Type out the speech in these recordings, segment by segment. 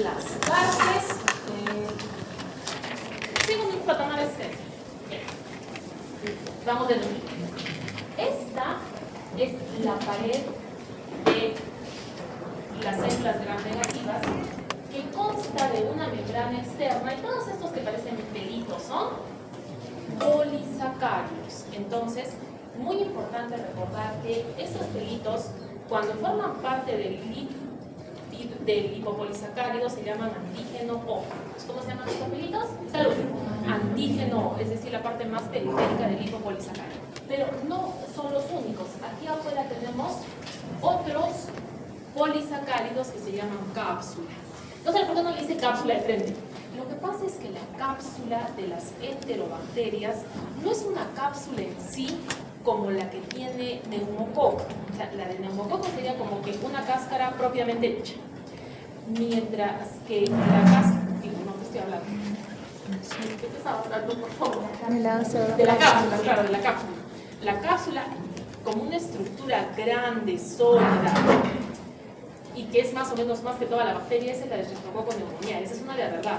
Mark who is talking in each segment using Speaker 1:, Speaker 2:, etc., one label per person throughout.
Speaker 1: las partes. Sigo un patamar extenso. Vamos de nuevo. Esta es la pared de las células gram negativas que consta de una membrana externa y todos estos que parecen pelitos son polisacáridos. Entonces, muy importante recordar que estos pelitos, cuando forman parte del lipopolisacárido, se llaman antígeno O. ¿Cómo se llaman estos pelitos? Salud. Antígeno O, es decir, la parte más periférica del lipopolisacárido. Pero no son los únicos. Aquí afuera tenemos otros polisacáridos que se llaman cápsula. No sé por qué no le dice cápsula de frente. Lo que pasa es que la cápsula de las enterobacterias no es una cápsula en sí como la que tiene neumococo. O sea, la de neumococo sería como que una cáscara propiamente hecha. Mientras que la cáscara... no te estoy hablando. ¿De qué te estaba hablando, por favor? De la cápsula, claro, de la cápsula. La cápsula, como una estructura grande, sólida, y que es más o menos más que toda la bacteria, esa es la de Streptococcus pneumoniae, esa es una de verdad.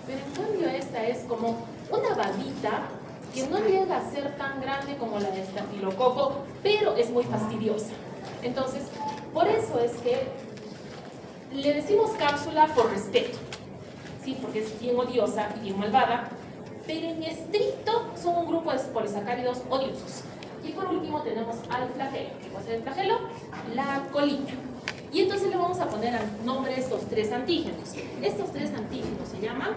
Speaker 1: Pero en cambio esta es como una babita que no llega a ser tan grande como la de estafilococo, pero es muy fastidiosa. Entonces, por eso es que le decimos cápsula por respeto, ¿sí? Porque es bien odiosa y bien malvada, pero en estricto son un grupo de polisacáridos odiosos. Y por último tenemos al flagelo. ¿Qué va a ser el flagelo? La colita. Y entonces le vamos a poner al nombre a estos tres antígenos. Estos tres antígenos se llaman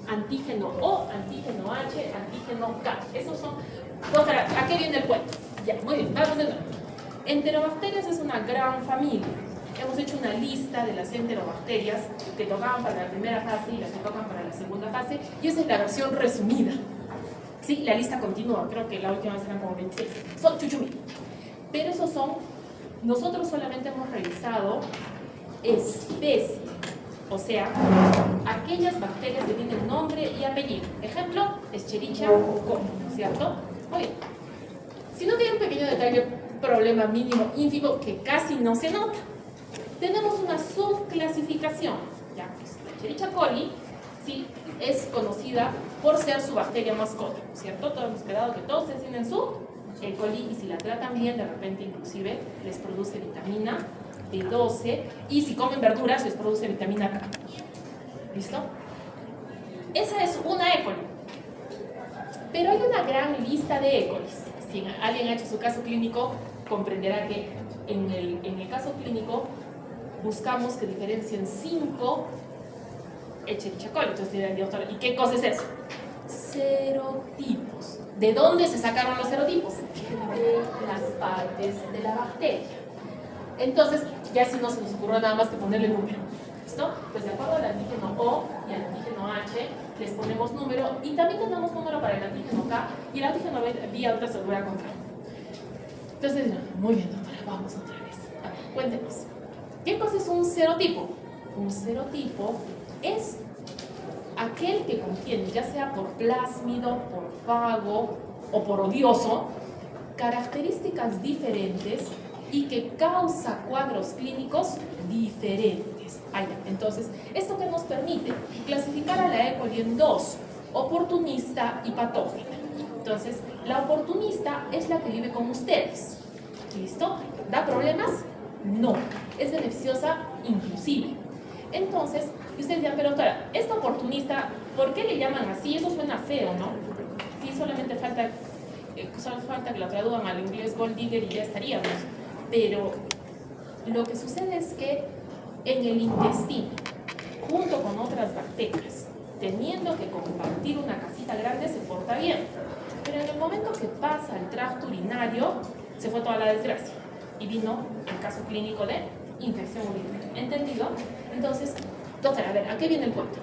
Speaker 1: antígeno O, antígeno H, antígeno K. Esos son... ¿A qué viene el cuento? Ya, muy bien, vamos de nuevo. Enterobacterias es una gran familia. Hemos hecho una lista de las enterobacterias que tocaban para la primera fase y las que tocan para la segunda fase. Y esa es la versión resumida. Sí, la lista continúa. Creo que la última vez eran como 26. Son chuchumí. Pero esos son... Nosotros solamente hemos revisado especie, o sea, aquellas bacterias que tienen nombre y apellido. Ejemplo, Escherichia coli, ¿cierto? Muy bien. Si no tiene un pequeño detalle, problema mínimo, ínfimo, que casi no se nota. Tenemos una subclasificación, ya, pues, la Escherichia coli, sí, es conocida por ser su bacteria mascota, ¿cierto? Todos hemos quedado que todos ustedes tienen su E. coli, y si la tratan bien, de repente inclusive les produce vitamina B12, y si comen verduras les produce vitamina K. ¿Listo? Esa es una E. coli. Pero hay una gran lista de E. colis. Si alguien ha hecho su caso clínico, comprenderá que en el caso clínico buscamos que diferencien 5 Escherichia coli. Entonces dirán, doctor, ¿y qué cosa es eso? Serotipos. ¿De dónde se sacaron los serotipos? De las partes de la bacteria. Entonces, ya si no se nos ocurrió nada más que ponerle número. ¿Listo? Pues de acuerdo al antígeno O y al antígeno H, les ponemos número, y también tenemos número para el antígeno K, y el antígeno B ahorita se lo voy a contar. Entonces, muy bien, doctora, vamos otra vez. A ver, cuéntenos. ¿Qué cosa es un serotipo? Un serotipo es aquel que contiene, ya sea por plásmido, por fago o por odioso, características diferentes y que causa cuadros clínicos diferentes. Entonces, ¿esto que nos permite? Clasificar a la E. coli en dos, oportunista y patógena. Entonces, la oportunista es la que vive con ustedes. ¿Listo? ¿Da problemas? No. Es beneficiosa inclusive. Entonces, y ustedes dirán, pero doctora, esta oportunista, ¿por qué le llaman así? Eso suena feo, ¿no? Sí, solamente falta que lo traduzcan al inglés gold digger y ya estaríamos. Pero lo que sucede es que en el intestino, junto con otras bacterias, teniendo que compartir una casita grande, se porta bien. Pero en el momento que pasa al tracto urinario, se fue toda la desgracia. Y vino el caso clínico de infección urinaria. ¿Entendido? Entonces, doctora, a ver, ¿a qué viene el cuento?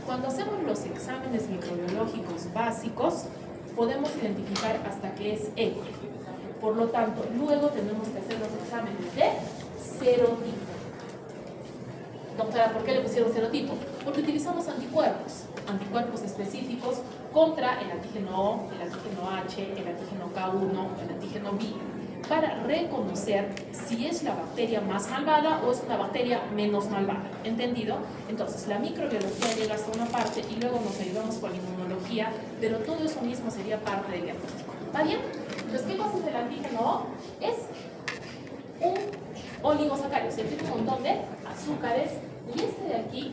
Speaker 1: Cuando hacemos los exámenes microbiológicos básicos, podemos identificar hasta qué es E. coli. Por lo tanto, luego tenemos que hacer los exámenes de serotipo. Doctora, ¿por qué le pusieron serotipo? Porque utilizamos anticuerpos específicos contra el antígeno O, el antígeno H, el antígeno K1, el antígeno B. para reconocer si es la bacteria más malvada o es una bacteria menos malvada. ¿Entendido? Entonces, la microbiología llega hasta una parte y luego nos ayudamos con la inmunología, pero todo eso mismo sería parte del diagnóstico. ¿Va bien? Entonces, ¿qué cosa es el antígeno O? Es un oligosacárido, se tiene un montón de azúcares, y este de aquí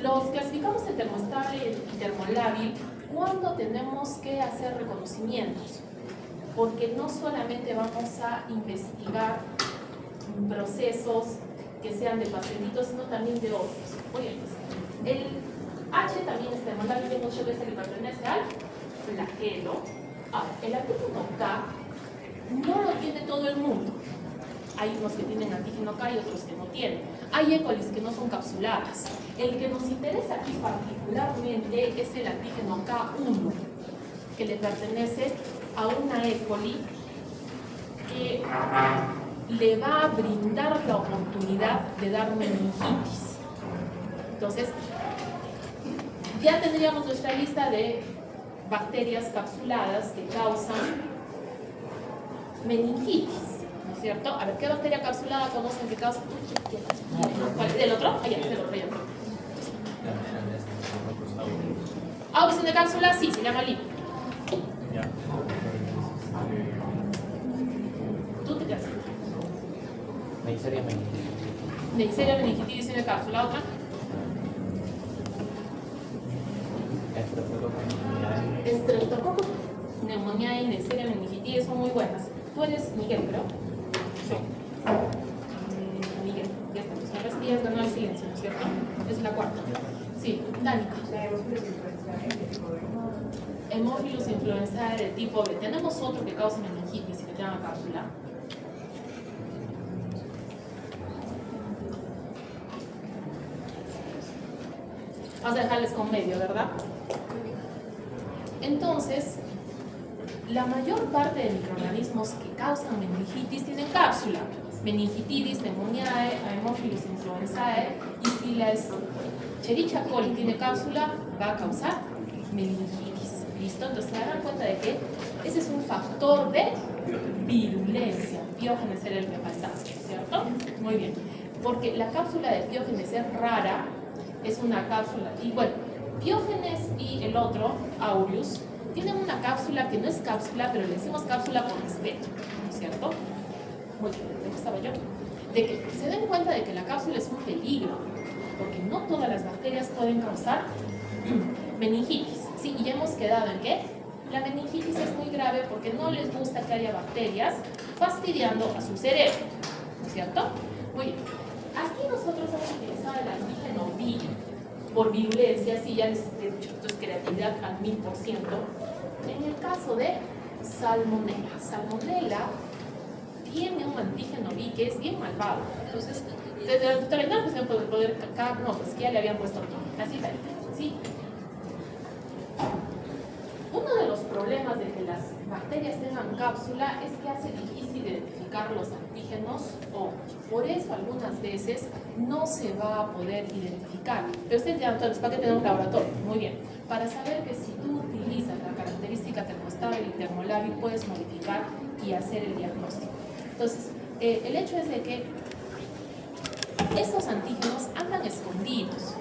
Speaker 1: los clasificamos en termoestable y termolábil cuando tenemos que hacer reconocimientos, porque no solamente vamos a investigar procesos que sean de pacientitos, sino también de otros. Muy bien, el H también es termolábil, muchas veces que pertenece al flagelo. El antígeno K no lo tiene todo el mundo. Hay unos que tienen antígeno K y otros que no tienen. Hay E. colis que no son capsuladas. El que nos interesa aquí particularmente es el antígeno K1, que le pertenece a una E. coli que le va a brindar la oportunidad de dar meningitis. Entonces, ya tendríamos nuestra lista de bacterias capsuladas que causan meningitis, ¿no es cierto? A ver, ¿qué bacteria capsulada conocen que causa? ¿Cuál? ¿Del otro? Allá, del otro, allá. ¿Auris de cápsula? Sí, se llama LIP. ¿Tú te quedas?
Speaker 2: Neisseria meningitis.
Speaker 1: Neisseria meningitis de cápsula, ¿otra? Estreptococcus, neumonía y Neisseria meningitis son muy buenas. Tú eres Miguel, creo.
Speaker 2: Sí.
Speaker 1: Miguel, ya está. Pues me parece que ya has ganado el silencio, ¿no es cierto? Es la cuarta. Sí, Danica. Hemófilus influenzae de tipo B. Tenemos otro que causa meningitis y que se llama cápsula. Vamos a dejarles con medio, ¿verdad? Entonces, la mayor parte de microorganismos que causan meningitis tienen cápsula. Meningitidis, pneumoniae, Haemophilus influenzae, y si la Escherichia coli tiene cápsula, va a causar meningitis. ¿Listo? Entonces se darán cuenta de que ese es un factor de virulencia. Piógenes era el que faltaba, ¿cierto? Muy bien. Porque la cápsula de Piógenes es rara, es una cápsula, y bueno, Piógenes y el otro, Aureus, tienen una cápsula que no es cápsula, pero le decimos cápsula por respeto, ¿no es cierto? Muy bien, ¿de qué estaba yo? De que se den cuenta de que la cápsula es un peligro, porque no todas las bacterias pueden causar meningitis. Sí, y ya hemos quedado en que la meningitis es muy grave porque no les gusta que haya bacterias fastidiando a su cerebro, ¿no es cierto? Muy bien. Aquí nosotros hemos utilizado el antígeno B por virulencia, sí, ya les he dicho, esto es creatividad al 1000%. En el caso de Salmonella, Salmonella tiene un antígeno B que es bien malvado. Entonces, desde el veterinario pues deben poder cacar, no, pues que ya le habían puesto aquí, así tal, ¿sí? Uno de los problemas de que las bacterias tengan cápsula es que hace difícil identificar los antígenos O. Por eso algunas veces no se va a poder identificar. Pero ustedes ya, entonces, ¿para qué tenemos laboratorio? Muy bien. Para saber que si tú utilizas la característica termoestable y termolábil, puedes modificar y hacer el diagnóstico. Entonces, el hecho es de que estos antígenos andan escondidos,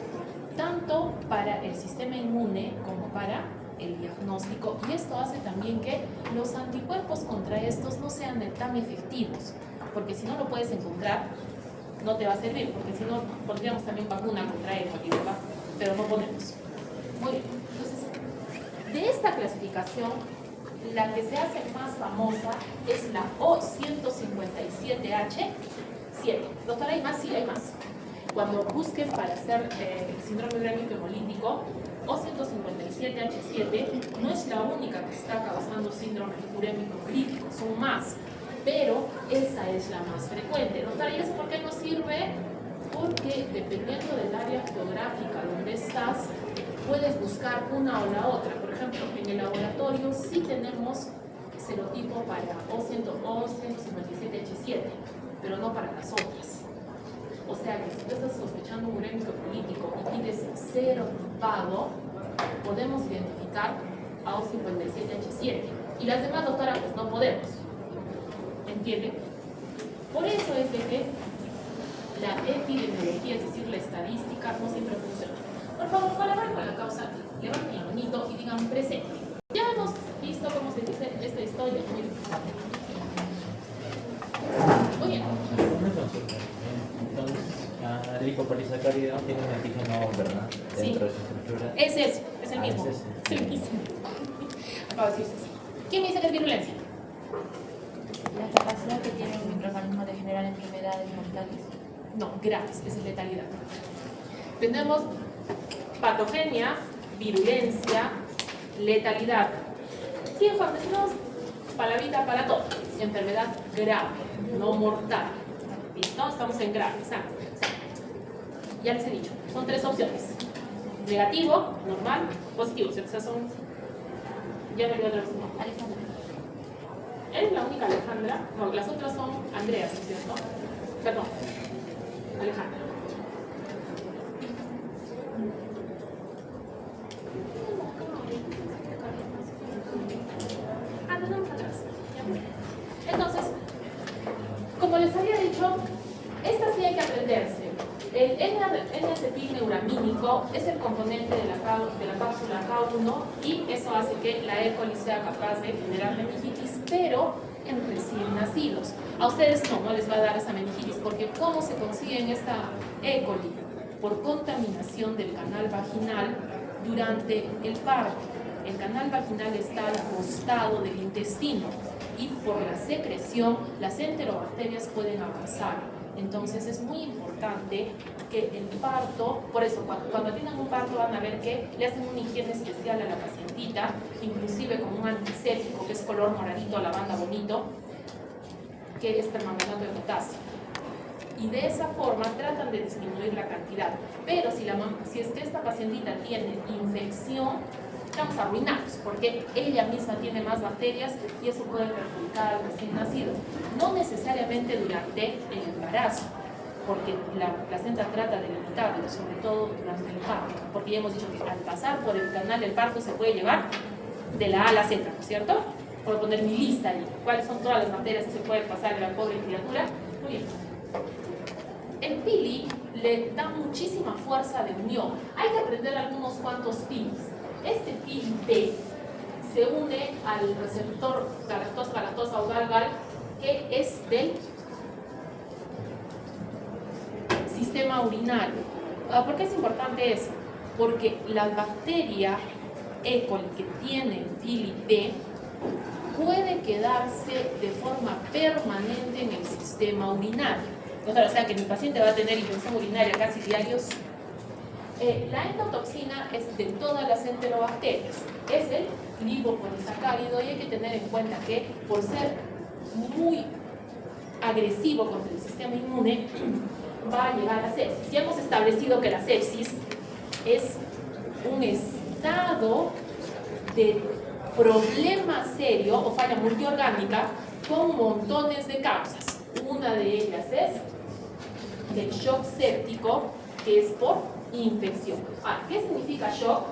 Speaker 1: tanto para el sistema inmune como para el diagnóstico, y esto hace también que los anticuerpos contra estos no sean tan efectivos, porque si no lo puedes encontrar, no te va a servir, porque si no pondríamos también vacuna contra él, ¿verdad? Pero no ponemos. Muy bien, entonces, de esta clasificación, la que se hace más famosa es la O157H7. Doctora, ¿hay más? Sí, hay más. Cuando busquen para hacer síndrome urémico hemolítico, O157H7 no es la única que está causando síndrome urémico hemolítico, son más, pero esa es la más frecuente. Doctora, ¿y eso por qué nos sirve? Porque dependiendo del área geográfica donde estás, puedes buscar una o la otra. Por ejemplo, en el laboratorio sí tenemos serotipo para O157H7, pero no para las otras. O sea que si tú estás sospechando un urémico hemolítico y pides serotipado, podemos identificar AO57H7. Y las demás, doctora, pues no podemos. ¿Entienden? Por eso es de que la epidemiología, es decir, la estadística, no siempre funciona. Por favor, colaboren con la causa, levanten el manito y digan presente. Ya hemos visto cómo se dice esta historia. Muy bien.
Speaker 2: Una consulta. Entonces, el lipopolisacárido tiene un antígeno, ¿verdad? Dentro de su estructura.
Speaker 1: Es ese, es el mismo.
Speaker 2: Es ese.
Speaker 1: Es el mismo. Acaba de decirse así. ¿Quién me dice que es virulencia?
Speaker 3: La capacidad que tiene un microorganismo de generar enfermedades mortales.
Speaker 1: No, graves, esa es letalidad. Tenemos patogenia, virulencia, letalidad. Sí, Juan, decimos palabrita para todo. Enfermedad grave, no mortal. ¿Listo? Estamos en grave, exacto. Ya les he dicho, son 3 opciones. Negativo, normal, positivo. Esas son... Ya me olvidé otra vez.
Speaker 3: Alejandra.
Speaker 1: ¿Eres la única Alejandra? No, las otras son Andrea, ¿sí es cierto? Perdón, Alejandra. Ah, tenemos atrás. Entonces, como les había dicho, esta sí hay que aprenderse. El N-acetilneuramínico es el componente de la cápsula K1 y eso hace que la E. coli sea capaz de generar meningitis, pero en recién nacidos. A ustedes no les va a dar esa meningitis porque ¿cómo se consigue esta E. coli? Por contaminación del canal vaginal durante el parto. El canal vaginal está al costado del intestino y por la secreción las enterobacterias pueden avanzar. Entonces es muy importante que el parto, por eso cuando tengan un parto van a ver que le hacen una higiene especial a la pacientita, inclusive con un antiséptico que es color moradito, lavanda bonito, que es permanganato de potasio. Y de esa forma tratan de disminuir la cantidad. Pero si es que esta pacientita tiene infección, estamos arruinados porque ella misma tiene más bacterias y eso puede perjudicar al recién nacido. No necesariamente durante el embarazo, porque la placenta trata de limitarlo, sobre todo durante el parto, porque ya hemos dicho que al pasar por el canal del parto se puede llevar de la A a la Z, ¿no es cierto? Puedo poner mi lista ahí, cuáles son todas las bacterias que se pueden pasar en la pobre criatura. Muy bien. El pili le da muchísima fuerza de unión. Hay que aprender algunos cuantos pilis. Este pili B se une al receptor galactosa o galgal que es del sistema urinario. ¿Por qué es importante eso? Porque la bacteria E. coli que tiene el pili B puede quedarse de forma permanente en el sistema urinario. O sea que mi paciente va a tener infección urinaria casi diarios. La endotoxina es de todas las enterobacterias, es el lipopolisacárido y hay que tener en cuenta que por ser muy agresivo contra el sistema inmune va a llegar a sepsis. Ya hemos establecido que la sepsis es un estado de problema serio o falla multiorgánica con montones de causas. Una de ellas es el shock séptico, que es por infección. ¿Qué significa shock?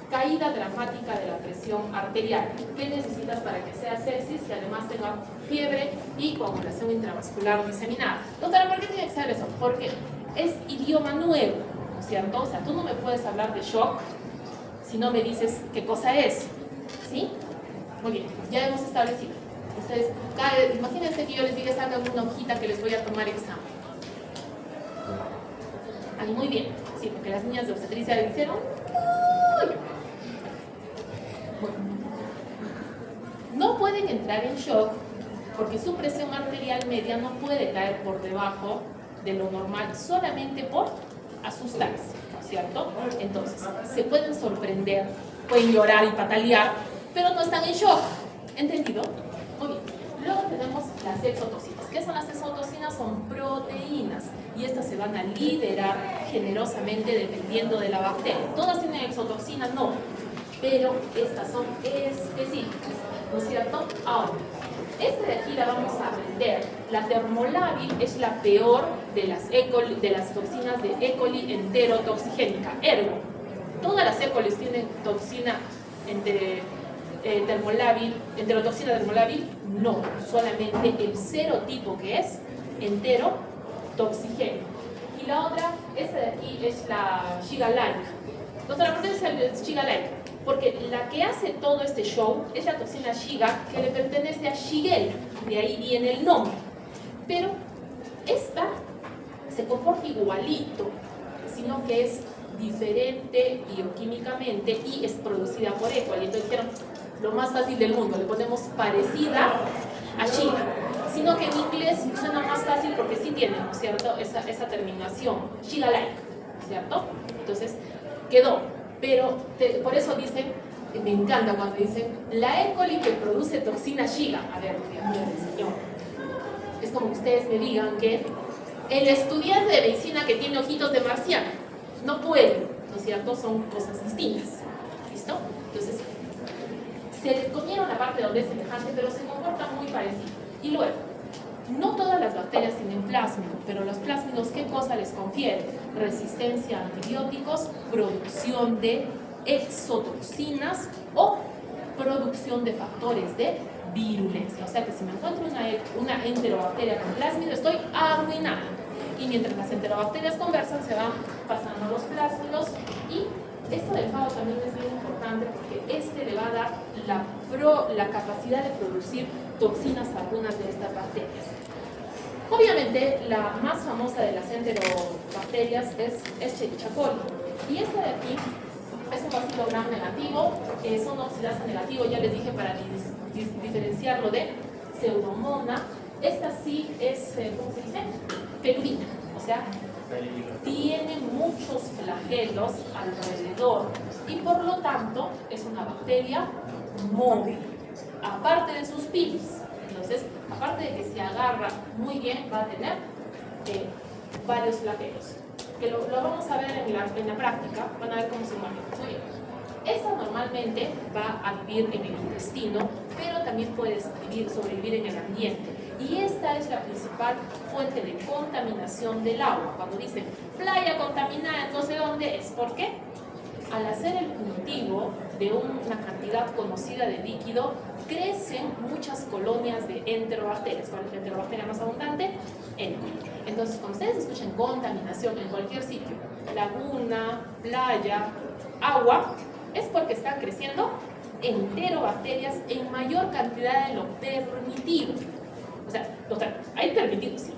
Speaker 1: Caída dramática de la presión arterial. ¿Qué necesitas para que sea sepsis? Que además tenga fiebre y coagulación intravascular diseminada. Doctora, ¿por qué tiene que ser eso? Porque es idioma nuevo, ¿no es cierto? O sea, tú no me puedes hablar de shock si no me dices qué cosa es. ¿Sí? Muy bien, ya hemos establecido. Ustedes, imagínense que yo les diga, sacan una hojita que les voy a tomar examen. Ahí, muy bien. Sí, porque las niñas de obstetricia le dijeron, ¡uy! Bueno, no pueden entrar en shock porque su presión arterial media no puede caer por debajo de lo normal solamente por asustarse, ¿no es cierto? Entonces, se pueden sorprender, pueden llorar y patalear, pero no están en shock. ¿Entendido? Muy bien. Luego tenemos las exotoxinas. ¿Qué son las exotoxinas? Son proteínas y estas se van a liberar generosamente dependiendo de la bacteria. ¿Todas tienen exotoxinas? No, pero estas son específicas, ¿no es cierto? Ahora, esta de aquí la vamos a aprender. La termolabin es la peor de las toxinas de E. coli enterotoxigénica. Ergo, todas las E. colis tienen toxina enterotoxina dermolábil, no, solamente el serotipo que es enterotoxigeno. Y la otra, esta de aquí es la Shiga-like. Doctora, ¿por qué es el Shiga-like? Porque la que hace todo este show es la toxina Shiga, que le pertenece a Shigella, de ahí viene el nombre. Pero esta se comporta igualito, sino que es diferente bioquímicamente y es producida por Equal. Entonces dijeron, lo más fácil del mundo, le ponemos parecida a Shiga, sino que en inglés suena más fácil porque sí tiene, ¿no es cierto?, esa terminación, Shiga-like, ¿cierto? Entonces quedó, pero por eso dicen, me encanta cuando dicen, la E. coli que produce toxina Shiga. A ver, señor, es como que ustedes me digan que el estudiante de medicina que tiene ojitos de marciano no puede, ¿no es cierto? Son cosas distintas, ¿listo? Entonces, se le comieron la parte donde es semejante, pero se comporta muy parecido. Y luego, no todas las bacterias tienen plásmido, pero los plásmidos, ¿qué cosa les confiere? Resistencia a antibióticos, producción de exotoxinas o producción de factores de virulencia. O sea que si me encuentro una enterobacteria con plásmido, estoy arruinada. Y mientras las enterobacterias conversan, se van pasando los plásmidos. Y esto del FAO también es bien importante porque este le va a dar la capacidad de producir toxinas a algunas de estas bacterias. Obviamente, la más famosa de las enterobacterias es Escherichia coli. Y esta de aquí es un bacilo gram negativo, es un oxidasa negativo, ya les dije, para diferenciarlo de Pseudomonas. Esta sí es, ¿cómo se dice? Peludina, o sea, tiene muchos flagelos alrededor y por lo tanto es una bacteria móvil, aparte de sus pins. Entonces, aparte de que se agarra muy bien, va a tener varios flagelos. Que lo vamos a ver en la práctica, van a ver cómo se mueve. Muy bien. Esta normalmente va a vivir en el intestino, pero también puede sobrevivir en el ambiente. Y esta es la principal fuente de contaminación del agua. Cuando dicen playa contaminada, entonces ¿dónde es? ¿Por qué? Al hacer el cultivo de una cantidad conocida de líquido, crecen muchas colonias de enterobacterias. ¿Cuál es la enterobacteria más abundante? E. coli. Entonces, cuando ustedes escuchan contaminación en cualquier sitio, laguna, playa, agua, es porque están creciendo enterobacterias en mayor cantidad de lo permitido. O sea, hay permitido, sí.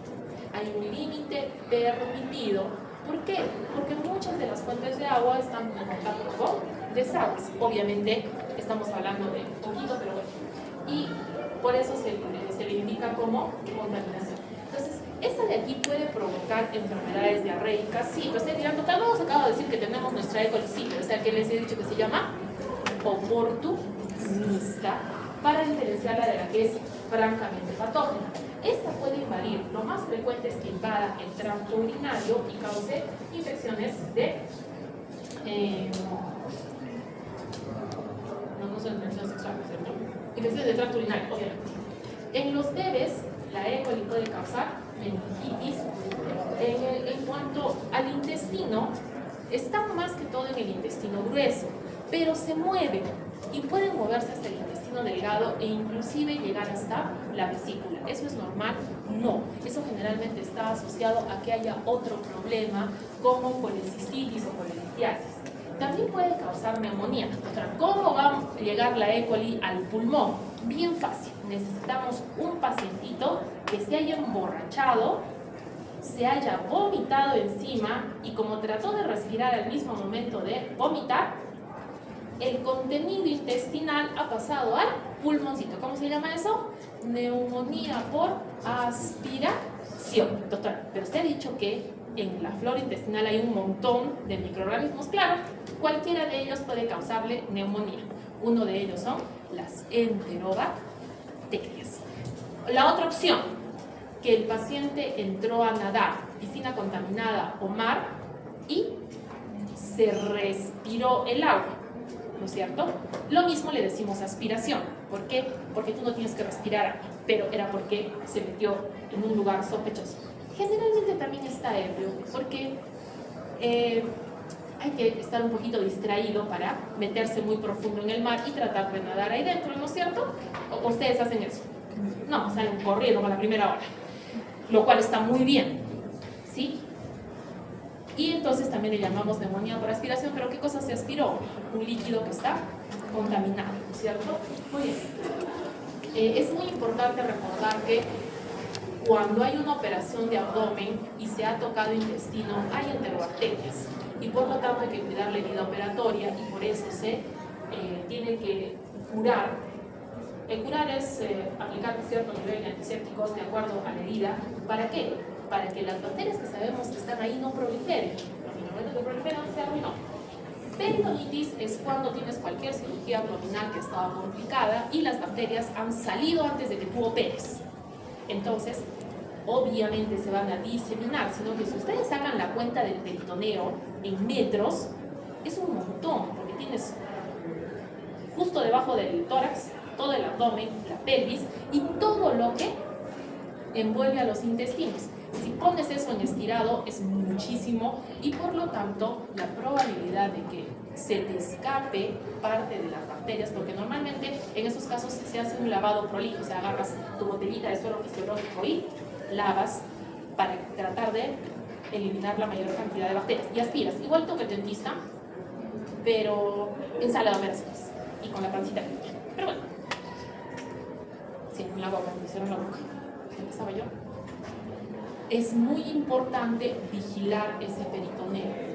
Speaker 1: Hay un límite permitido. ¿Por qué? Porque muchas de las fuentes de agua están en contacto con desagües. Obviamente, estamos hablando de poquito, pero bueno. Y por eso se le indica como contaminación. Entonces, esta de aquí puede provocar enfermedades diarreicas. Sí, pero ustedes dirán, total, vamos acabo de decir que tenemos nuestra E. coli. Sí, o sea, que les he dicho que se llama oportunista, para diferenciarla de la que es francamente patógena. Esta puede invadir, lo más frecuente es que invada el tracto urinario y cause infecciones de no son infecciones sexuales, ¿cierto? Infecciones de tracto urinario, obviamente. En los bebés, la E. coli puede causar meningitis. En cuanto al intestino, están más que todo en el intestino grueso, pero se mueven y pueden moverse hasta el intestino delgado e inclusive llegar hasta la vesícula. ¿Eso es normal? No. Eso generalmente está asociado a que haya otro problema como colecistitis o colelitiasis. También puede causar neumonía. ¿Cómo va a llegar la E. coli al pulmón? Bien fácil. Necesitamos un pacientito que se haya emborrachado, se haya vomitado encima y como trató de respirar al mismo momento de vomitar, el contenido intestinal ha pasado al pulmoncito. ¿Cómo se llama eso? Neumonía por aspiración. Doctora, pero usted ha dicho que en la flora intestinal hay un montón de microorganismos. Claro, cualquiera de ellos puede causarle neumonía. Uno de ellos son las enterobacterias. La otra opción, que el paciente entró a nadar, piscina contaminada o mar, y se respiró el agua, ¿no es cierto? Lo mismo le decimos aspiración. ¿Por qué? Porque tú no tienes que respirar agua, pero era porque se metió en un lugar sospechoso. Generalmente también está ebrio, porque hay que estar un poquito distraído para meterse muy profundo en el mar y tratar de nadar ahí dentro, ¿no es cierto? ¿O ustedes hacen eso? No, salen corriendo a la primera hora, lo cual está muy bien, ¿sí? Y entonces también le llamamos neumonía por aspiración, pero ¿qué cosa se aspiró? Un líquido que está contaminado, ¿cierto? Muy bien. Es muy importante recordar que cuando hay una operación de abdomen y se ha tocado intestino, hay enterobacterias y por lo tanto hay que cuidar la herida operatoria y por eso se tiene que curar. El curar es aplicar cierto nivel de antisépticos de acuerdo a la herida. ¿Para qué? Para que las bacterias que sabemos que están ahí no proliferen. En el momento que proliferan se arruinó. Peritonitis es cuando tienes cualquier cirugía abdominal que estaba complicada y las bacterias han salido antes de que tú operes. Entonces, obviamente se van a diseminar, sino que si ustedes sacan la cuenta del peritoneo en metros, es un montón, porque tienes justo debajo del tórax todo el abdomen, la pelvis y todo lo que envuelve a los intestinos. Si pones eso en estirado es muchísimo y por lo tanto la probabilidad de que se te escape parte de las bacterias, porque normalmente en esos casos se hace un lavado prolijo, o sea, agarras tu botellita de suero fisiológico y lavas para tratar de eliminar la mayor cantidad de bacterias y aspiras, igual que el dentista, pero en sala de operaciones y con la pancita limpia. Pero bueno, sí, en la boca, me hicieron la boca. ¿Dónde estaba yo? Es muy importante vigilar ese peritoneo.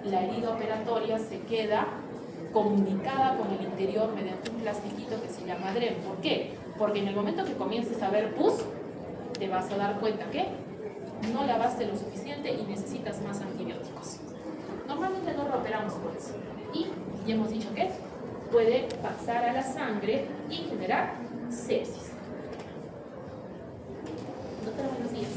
Speaker 1: La herida operatoria se queda comunicada con el interior mediante un plastiquito que se llama DREN. ¿Por qué? Porque en el momento que comiences a ver pus, te vas a dar cuenta que no lavaste lo suficiente y necesitas más antibióticos. Normalmente no lo operamos por eso. Y ya hemos dicho que puede pasar a la sangre y generar sepsis. Doctora, buenos días.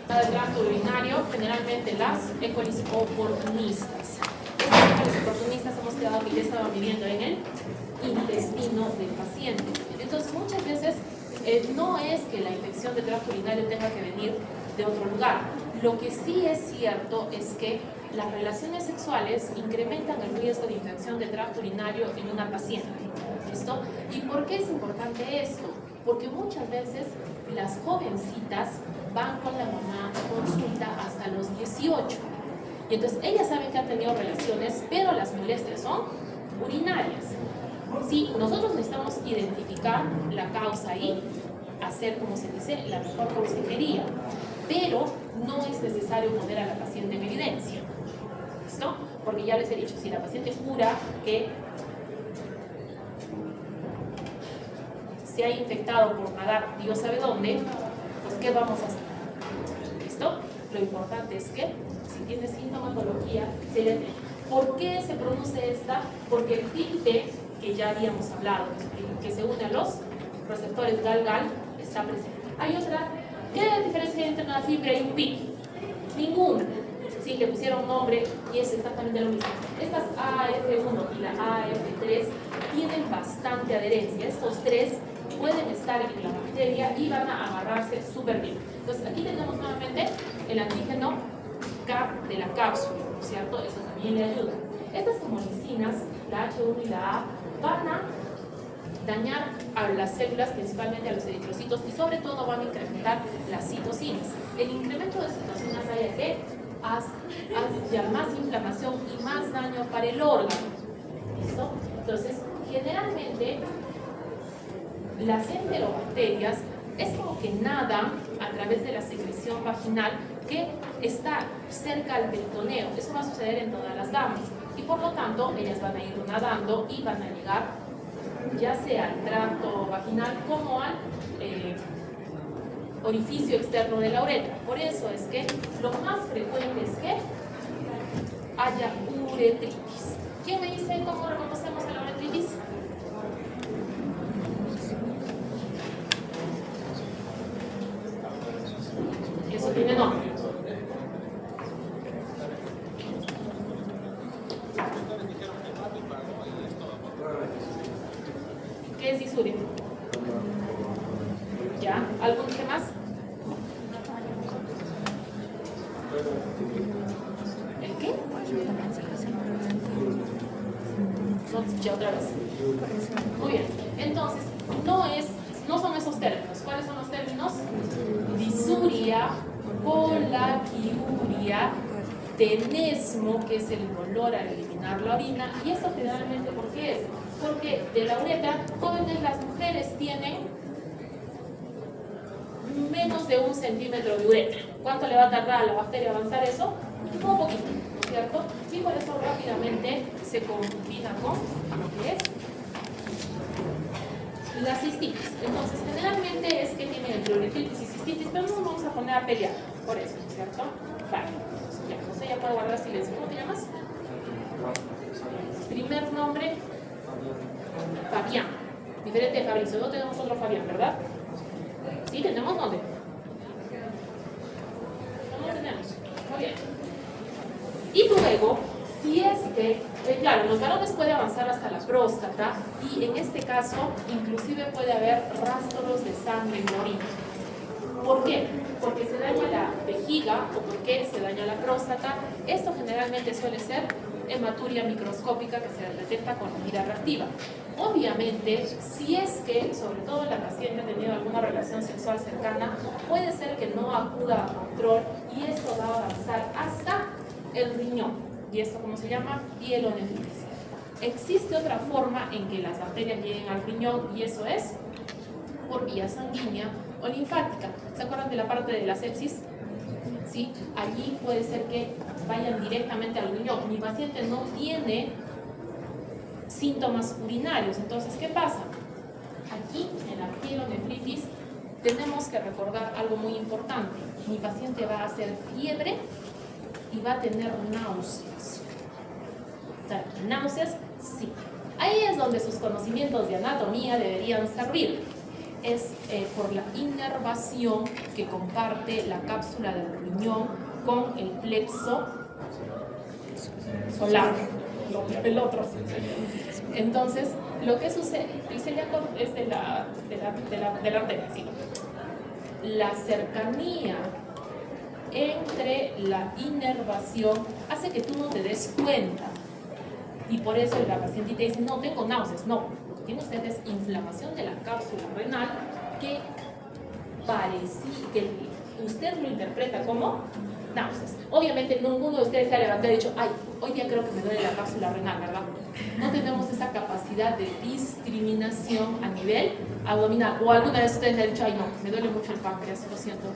Speaker 1: El tracto urinario, generalmente las E. coli oportunistas. Estas E. coli oportunistas hemos quedado que ya estaban viviendo en el intestino del paciente. Entonces, muchas veces no es que la infección de tracto urinario tenga que venir de otro lugar. Lo que sí es cierto es que las relaciones sexuales incrementan el riesgo de infección de tracto urinario en una paciente. ¿Listo? ¿Y por qué es importante esto? Porque muchas veces las jovencitas van con la mamá a consulta hasta los 18. Y entonces ellas saben que han tenido relaciones, pero las molestias son urinarias. Sí, nosotros necesitamos identificar la causa y hacer, como se dice, la mejor consejería. Pero no es necesario poner a la paciente en evidencia. ¿Listo? Porque ya les he dicho, si la paciente jura que se ha infectado por nadar Dios sabe dónde, pues ¿qué vamos a hacer? ¿Listo? Lo importante es que si tiene sintomatología, se le... ¿Por qué se produce esta? Porque el TIP-T, que ya habíamos hablado, que se une a los receptores GAL-GAL, está presente. Hay otra. ¿Qué diferencia hay entre una fibra y un PIC? Ninguna. Sí, le pusieron nombre y es exactamente lo mismo. Estas AF1 y la AF3 tienen bastante adherencia. Estos tres pueden estar en la bacteria y van a agarrarse súper bien. Entonces, aquí tenemos nuevamente el antígeno K de la cápsula, ¿cierto? Eso también le ayuda. Estas hemolicinas, la H1 y la A, van a dañar a las células, principalmente a los eritrocitos, y sobre todo van a incrementar las citocinas. El incremento de citocinas hace que haya más inflamación y más daño para el órgano. ¿Listo? Entonces, generalmente, las enterobacterias es como que nadan a través de la secreción vaginal que está cerca al peritoneo. Eso va a suceder en todas las damas. Y por lo tanto, ellas van a ir nadando y van a llegar ya sea al tracto vaginal como al orificio externo de la uretra. Por eso es que lo más frecuente es que haya uretritis. ¿Quién me dice cómo reconocemos a la uretritis? Eso tiene nombre. ¿Qué es disuria? ¿Ya? ¿Algún qué más? ¿El ¿Qué? No te escuché otra vez. Muy bien. Entonces, no son esos términos. ¿Cuáles son los términos? Disuria, colaquiuria, tenesmo, que es el dolor al eliminar la orina. ¿Y esto generalmente por qué es? Porque de la uretra, jóvenes, las mujeres tienen menos de 1 centímetro de uretra. ¿Cuánto le va a tardar a la bacteria avanzar eso? Un poquito, ¿no es cierto? Y por eso rápidamente se combina con lo que es la cistitis. Entonces, generalmente es que tienen entre uretritis y cistitis, pero no nos vamos a poner a pelear por eso, ¿no es cierto? Vale, ya, José ya puede guardar silencio. ¿Cómo te llamas? Primer nombre, Fabián. Diferente de Fabricio. No tenemos otro Fabián, ¿verdad? ¿Sí? ¿Tenemos dónde? No tenemos. Muy bien. Y luego, si es que, claro, los varones puede avanzar hasta la próstata y en este caso, inclusive puede haber rastros de sangre en la orina. ¿Por qué? Porque se daña la vejiga o porque se daña la próstata. Esto generalmente suele ser hematuria microscópica que se detecta con la mirada reactiva. Obviamente, si es que, sobre todo la paciente ha tenido alguna relación sexual cercana, puede ser que no acuda a control y esto va a avanzar hasta el riñón. ¿Y esto cómo se llama? Pielonefritis. Existe otra forma en que las bacterias lleguen al riñón y eso es por vía sanguínea o linfática. ¿Se acuerdan de la parte de la sepsis? ¿Sí? Allí puede ser que vayan directamente al riñón. Mi paciente no tiene síntomas urinarios. Entonces, ¿qué pasa? Aquí, en la pielonefritis, tenemos que recordar algo muy importante. Mi paciente va a hacer fiebre y va a tener náuseas. ¿Náuseas? Sí. Ahí es donde sus conocimientos de anatomía deberían servir. Es por la inervación que comparte la cápsula del riñón con el plexo solar, el otro. Entonces, lo que sucede, el celíaco es de la arteria, ¿sí? La cercanía entre la inervación hace que tú no te des cuenta. Y por eso la paciente te dice, no, tengo náuseas. No, lo que tiene usted es inflamación de la cápsula renal que usted lo interpreta como náuseas. Obviamente ninguno de ustedes se ha levantado y ha dicho, ay, hoy día creo que me duele la cápsula renal, ¿verdad? No tenemos esa capacidad de discriminación a nivel abdominal. O alguna vez ustedes han dicho, ay, no, me duele mucho el páncreas, lo siento.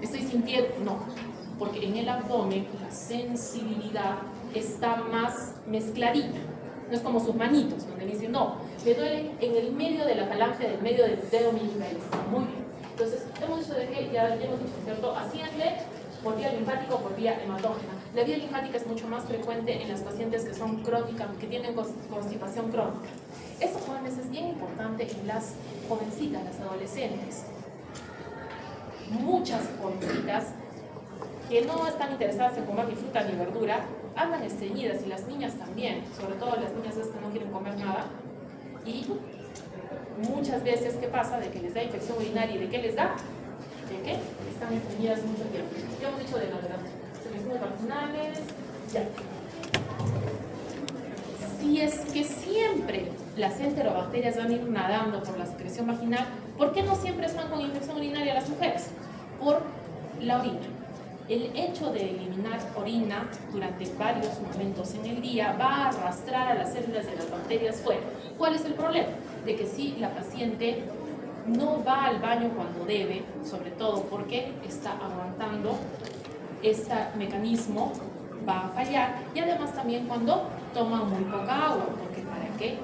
Speaker 1: Estoy sintiendo, no, porque en el abdomen la sensibilidad está más mezcladita. No es como sus manitos, donde me dicen, no, me duele en el medio de la falange, del medio del dedo meñique. Muy bien. Entonces, hemos dicho de que, ya hemos dicho, ¿cierto? Asciende por vía linfática o por vía hematógena. La vía linfática es mucho más frecuente en las pacientes que son crónicas, que tienen constipación crónica. Esto, jóvenes, es bien importante en las jovencitas, las adolescentes. Muchas jovencitas que no están interesadas en comer ni fruta ni verdura, andan estreñidas, y las niñas también, sobre todo las niñas que no quieren comer nada. Y muchas veces, ¿qué pasa? De que les da infección urinaria. ¿Y de qué les da? ¿De qué? Están estreñidas mucho tiempo. Ya hemos dicho de novedad. Secreciones vaginales, ya. Si es que siempre las enterobacterias van a ir nadando por la secreción vaginal, ¿por qué no siempre están con infección urinaria las mujeres? Por la orina. El hecho de eliminar orina durante varios momentos en el día va a arrastrar a las células de las bacterias fuera. ¿Cuál es el problema? De que si la paciente no va al baño cuando debe, sobre todo porque está aguantando, este mecanismo va a fallar, y además también cuando toma muy poca agua, porque para que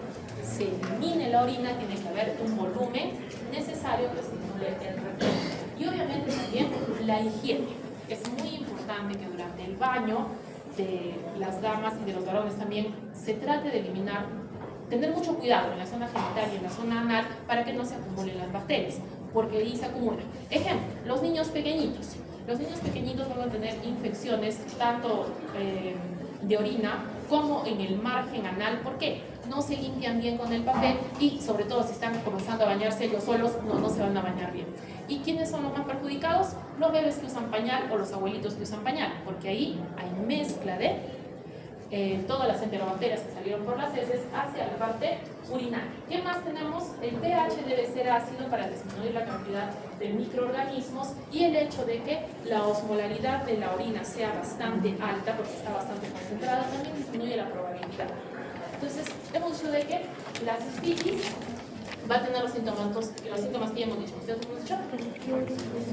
Speaker 1: se elimine la orina tiene que haber un volumen necesario que estimule el reflujo. Y obviamente también la higiene. Es muy importante que durante el baño de las damas y de los varones también se trate de eliminar, tener mucho cuidado en la zona genital y en la zona anal para que no se acumulen las bacterias, porque ahí se acumulan. Ejemplo, los niños pequeñitos. Los niños pequeñitos van a tener infecciones tanto de orina como en el margen anal. ¿Por qué? No se limpian bien con el papel y sobre todo si están comenzando a bañarse ellos solos, no se van a bañar bien. ¿Y quiénes son los más perjudicados? los bebés que usan pañal o los abuelitos que usan pañal, porque ahí hay mezcla de todas las enterobacterias que salieron por las heces hacia la parte urinaria. ¿Qué más tenemos? El pH debe ser ácido para disminuir la cantidad de microorganismos y el hecho de que la osmolaridad de la orina sea bastante alta, porque está bastante concentrada, también disminuye la probabilidad. Entonces, hemos dicho de que la cistitis va a tener los síntomas que ya hemos dicho. ¿Ustedes hemos dicho?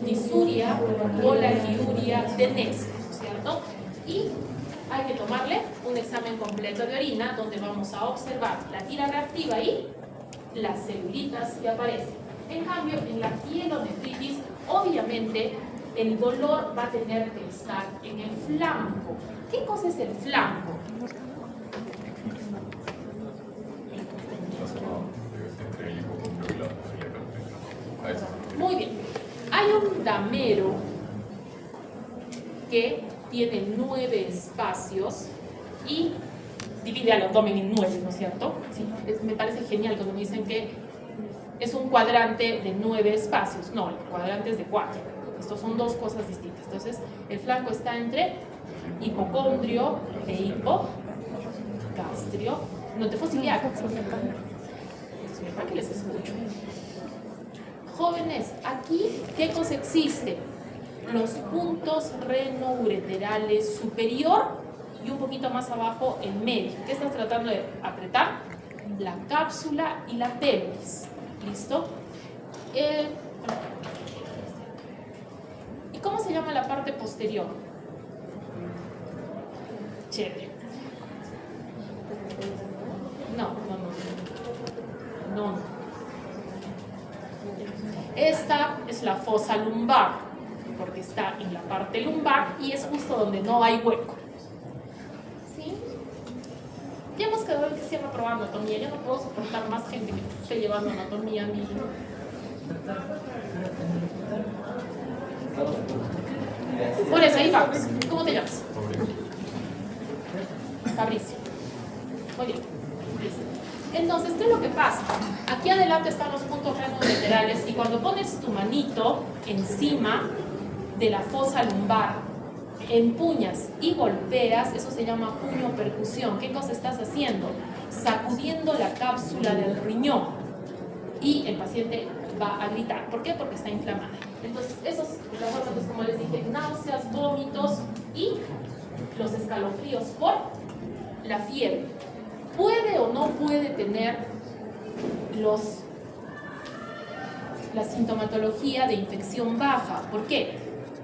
Speaker 1: Disuria, oliguria, tenés, ¿no es cierto? Y hay que tomarle un examen completo de orina donde vamos a observar la tira reactiva y las celulitas que aparecen. En cambio, en la pielonefritis, obviamente, el dolor va a tener que estar en el flanco. ¿Qué cosa es el flanco? Muy bien. Hay un damero que tiene 9 espacios y divide al abdomen en 9, ¿no es cierto? Sí, me parece genial cuando me dicen que es un cuadrante de 9 espacios. No, el cuadrante es de 4. Estos son dos cosas distintas. Entonces, el flanco está entre hipocondrio e hipogastrio, no te fosiliaco. ¿Para qué les escucho? Jóvenes, aquí, ¿qué cosa existe? Los puntos renoureterales superior y un poquito más abajo en medio. ¿Qué estás tratando de apretar? La cápsula y la pelvis. ¿Listo? ¿Y cómo se llama la parte posterior? Chévere. No. Esta es la fosa lumbar, porque está en la parte lumbar y es justo donde no hay hueco. ¿Sí? Ya hemos quedado en que se llama probando anatomía. Yo no puedo soportar más gente que esté llevando anatomía a mí. Por eso, ahí vamos. ¿Cómo te llamas? Fabricio. Muy bien. Listo. Entonces, ¿qué es lo que pasa? Aquí adelante están los puntos renoureterales y cuando pones tu manito encima de la fosa lumbar, empuñas y golpeas, eso se llama puño percusión. ¿Qué cosa estás haciendo? Sacudiendo la cápsula del riñón y el paciente va a gritar. ¿Por qué? Porque está inflamada. Entonces, esos, como les dije, náuseas, vómitos y los escalofríos por la fiebre. ¿Puede o no puede tener la sintomatología de infección baja? ¿Por qué?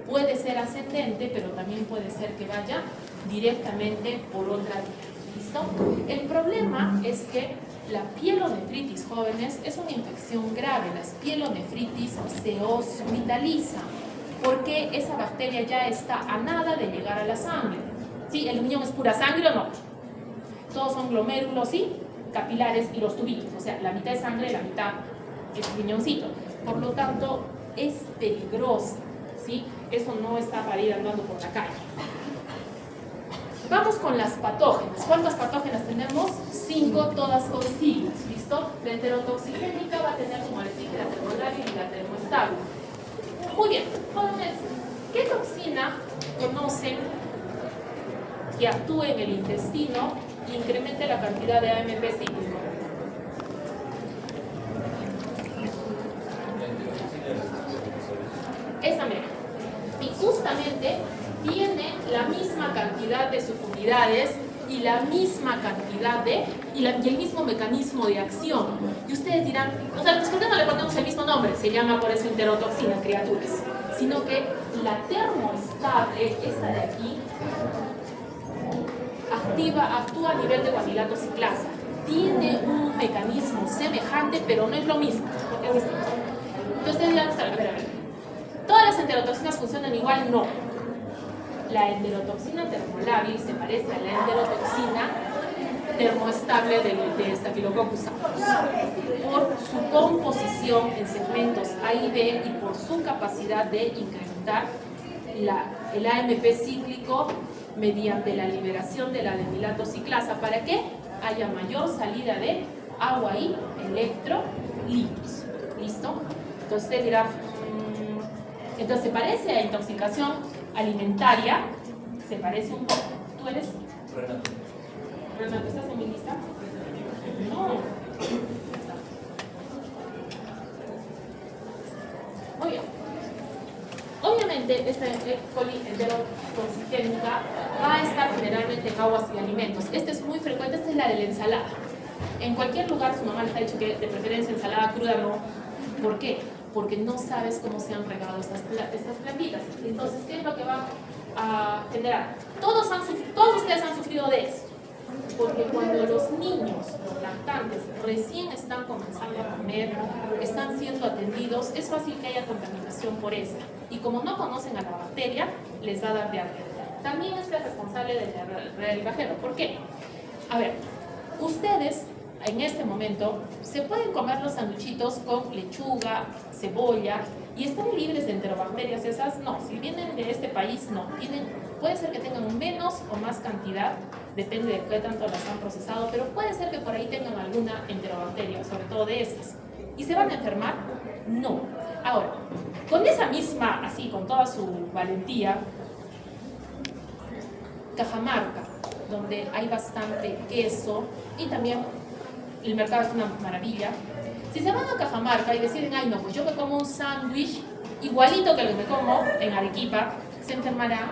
Speaker 1: Puede ser ascendente, pero también puede ser que vaya directamente por otra vía. ¿Listo? El problema es que la pielonefritis, jóvenes, es una infección grave. Las pielonefritis se hospitalizan porque esa bacteria ya está a nada de llegar a la sangre. ¿Sí? ¿El riñón es pura sangre o no? Todos son glomérulos y capilares y los tubitos, o sea, la mitad es sangre, la mitad es riñoncito. Por lo tanto, es peligrosa, ¿sí? Eso no está para ir andando por la calle. Vamos con las patógenas. ¿Cuántas patógenas tenemos? 5, todas con siglas, ¿listo? La enterotoxigénica va a tener, como les dije, la termolaria y la termoestable. Muy bien, jóvenes, ¿qué toxina conocen que actúe en el intestino e incremente la cantidad de AMP cíclico? Esa mera. Y justamente tiene la misma cantidad de subunidades y la misma cantidad y el mismo mecanismo de acción. Y ustedes dirán, o sea, ¿por qué no le ponemos el mismo nombre? Se llama por eso enterotoxina, criaturas. Sino que la termoestable, esta de aquí, actúa a nivel de guanilato ciclasa. Tiene un mecanismo semejante, pero no es lo mismo. Es distinto. Entonces ustedes dirán, a ver. ¿Todas las enterotoxinas funcionan igual? No. La enterotoxina termolábil se parece a la enterotoxina termoestable de Staphylococcus aureus por su composición en segmentos A y B y por su capacidad de incrementar el AMP cíclico mediante la liberación de la adenilato ciclasa para que haya mayor salida de agua y electrolitos. ¿Listo? Entonces usted dirá, Entonces se parece a intoxicación alimentaria, se parece un poco. ¿Tú eres? Renato, ¿estás en mi lista? No. Muy bien. Obviamente, esta E. coli enterotoxigénica va a estar generalmente en aguas y alimentos. Este es muy frecuente, esta es la de la ensalada. En cualquier lugar su mamá les ha dicho que de preferencia ensalada cruda no. ¿Por qué? Porque no sabes cómo se han regado estas plantitas. Entonces, ¿qué es lo que va a generar? Todos ustedes han sufrido de esto. Porque cuando los niños, los lactantes, recién están comenzando a comer, están siendo atendidos, es fácil que haya contaminación por esta. Y como no conocen a la bacteria, les va a dar diarrea. También es responsable de la diarrea del viajero. ¿Por qué? A ver, ustedes en este momento se pueden comer los sanduchitos con lechuga, cebolla y están libres de enterobacterias. Esas no, si vienen de este país no, puede ser que tengan menos o más cantidad, depende de qué tanto las han procesado, pero puede ser que por ahí tengan alguna enterobacteria, sobre todo de estas. ¿Y se van a enfermar? No. Ahora, con esa misma, así, con toda su valentía, Cajamarca, donde hay bastante queso y también el mercado es una maravilla. Si se van a Cajamarca y deciden, ay no, pues yo me como un sándwich igualito que lo que me como en Arequipa, ¿se enfermará?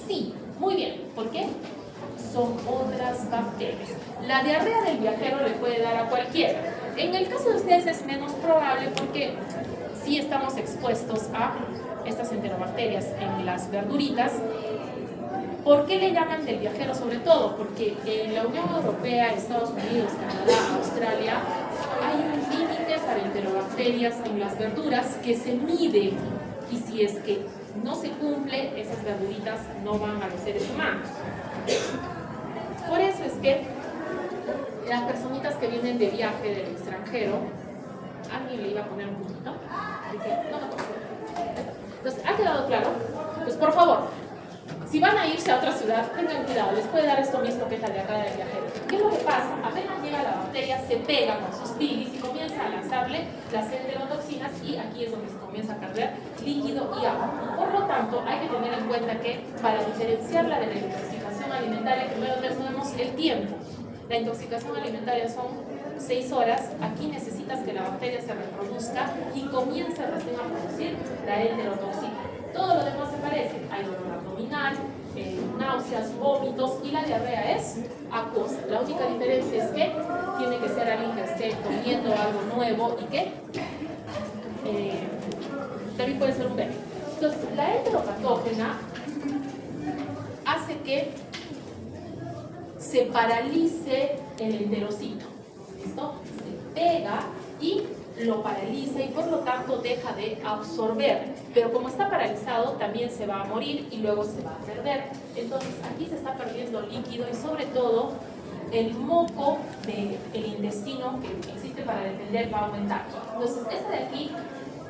Speaker 1: Sí, muy bien. ¿Por qué? Son otras bacterias. La diarrea del viajero le puede dar a cualquiera. En el caso de ustedes es menos probable porque sí estamos expuestos a estas enterobacterias en las verduritas. ¿Por qué le llaman del viajero? Sobre todo porque en la Unión Europea, Estados Unidos, Canadá, Australia, hay un límite para enterobacterias en las verduras que se mide y si es que no se cumple, esas verduritas no van a los seres humanos. Por eso es que las personitas que vienen de viaje del extranjero, alguien le iba a poner un puntito, no me acuerdo. Entonces, ¿ha quedado claro? Pues por favor, si van a irse a otra ciudad, tengan cuidado, les puede dar esto mismo que es la diarrea del viajero. ¿Qué es lo que pasa? Apenas llega la bacteria, se pega con sus bilis y comienza a lanzarle las enterotoxinas y aquí es donde se comienza a perder líquido y agua. Por lo tanto, hay que tener en cuenta que para diferenciarla de la intoxicación alimentaria, primero tenemos el tiempo. La intoxicación alimentaria son 6 horas, aquí necesitas que la bacteria se reproduzca y comience recién a producir la enterotoxina. Todo lo demás se parece, hay dolor abdominal, náuseas, vómitos y la diarrea es acuosa. La única diferencia es que tiene que ser alguien que esté comiendo algo nuevo y que también puede ser un bebé. Entonces, la enteropatógena hace que se paralice el enterocito. ¿Listo? Se pega y lo paraliza y por lo tanto deja de absorber. Pero como está paralizado, también se va a morir y luego se va a perder. Entonces aquí se está perdiendo líquido y sobre todo el moco del intestino que existe para defender va a aumentar. Entonces esta de aquí